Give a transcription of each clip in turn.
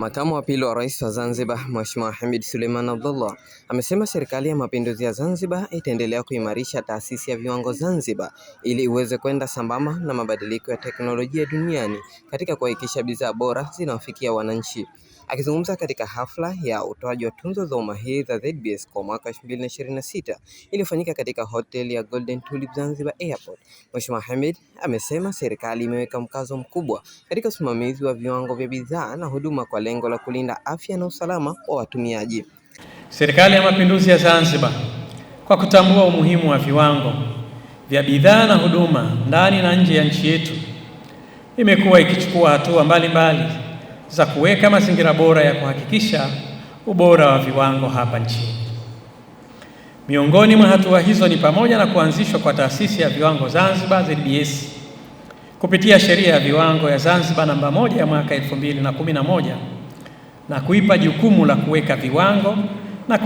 Makamu wa pili wa Rais wa Zanzibar, Mheshimiwa Hemed Suleiman Abdullah, amesema Serikali ya Mapinduzi ya Zanzibar itaendelea kuimarisha taasisi ya viwango Zanzibar ili iweze kwenda sambamba na mabadiliko ya teknolojia duniani katika kuhakikisha bidhaa bora zinawafikia wananchi. Akizungumza katika hafla ya utoaji wa tunzo za umahiri za ZBS kwa mwaka 2026 iliyofanyika katika hoteli ya Golden Tulip Zanzibar Airport, Mheshimiwa Hemed amesema serikali imeweka mkazo mkubwa katika usimamizi wa viwango vya bidhaa na huduma kwa lengo la kulinda afya na usalama wa watumiaji. Serikali ya Mapinduzi ya Zanzibar, kwa kutambua umuhimu wa viwango vya bidhaa na huduma ndani na nje ya nchi yetu, imekuwa ikichukua hatua mbalimbali za kuweka mazingira bora ya kuhakikisha ubora wa viwango hapa nchini. Miongoni mwa hatua hizo ni pamoja na kuanzishwa kwa Taasisi ya Viwango Zanzibar ZBS kupitia Sheria ya Viwango ya Zanzibar namba 1 ya mwaka 2011 na kuipa jukumu la kuweka viwango na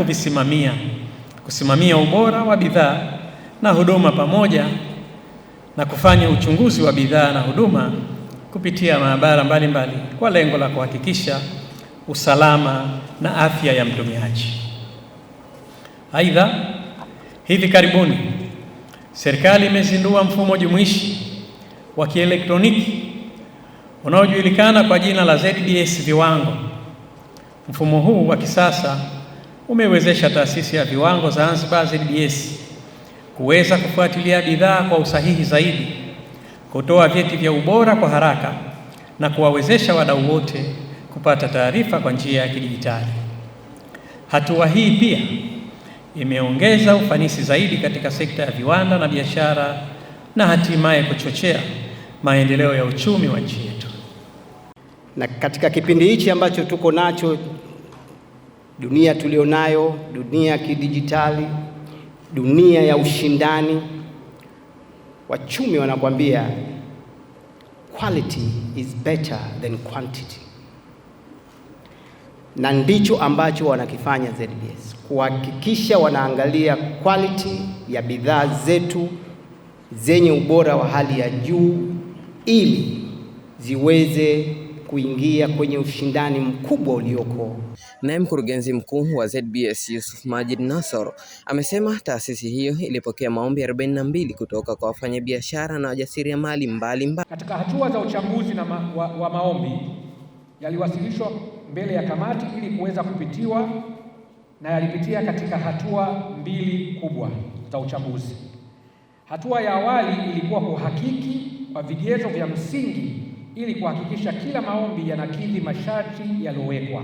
kusimamia ubora wa bidhaa na huduma pamoja na kufanya uchunguzi wa bidhaa na huduma kupitia maabara mbalimbali kwa lengo la kuhakikisha usalama na afya ya mtumiaji. Aidha, hivi karibuni serikali imezindua mfumo jumuishi wa kielektroniki unaojulikana kwa jina la ZBS Viwango. Mfumo huu wa kisasa umewezesha Taasisi ya Viwango Zanzibar ZBS kuweza kufuatilia bidhaa kwa usahihi zaidi, kutoa vyeti vya ubora kwa haraka na kuwawezesha wadau wote kupata taarifa kwa njia ya kidijitali. Hatua hii pia imeongeza ufanisi zaidi katika sekta ya viwanda na biashara na hatimaye kuchochea maendeleo ya uchumi wa nchi yetu. Na katika kipindi hichi ambacho tuko nacho, dunia tulionayo, dunia ya kidijitali, dunia ya ushindani, wachumi wanakuambia quality is better than quantity. Na ndicho ambacho wanakifanya ZBS, kuhakikisha wanaangalia quality ya bidhaa zetu zenye ubora wa hali ya juu ili ziweze kuingia kwenye ushindani mkubwa ulioko. Naye mkurugenzi mkuu wa ZBS Yusuf Majid Nasor amesema taasisi hiyo ilipokea maombi 42 kutoka kwa wafanyabiashara na wajasiriamali mbalimbali. Katika hatua za uchambuzi wa maombi yaliwasilishwa mbele ya kamati ili kuweza kupitiwa, na yalipitia katika hatua 2 kubwa za uchambuzi. Hatua ya awali ilikuwa kuhakiki kwa vigezo vya msingi ili kuhakikisha kila maombi yanakidhi masharti yaliyowekwa.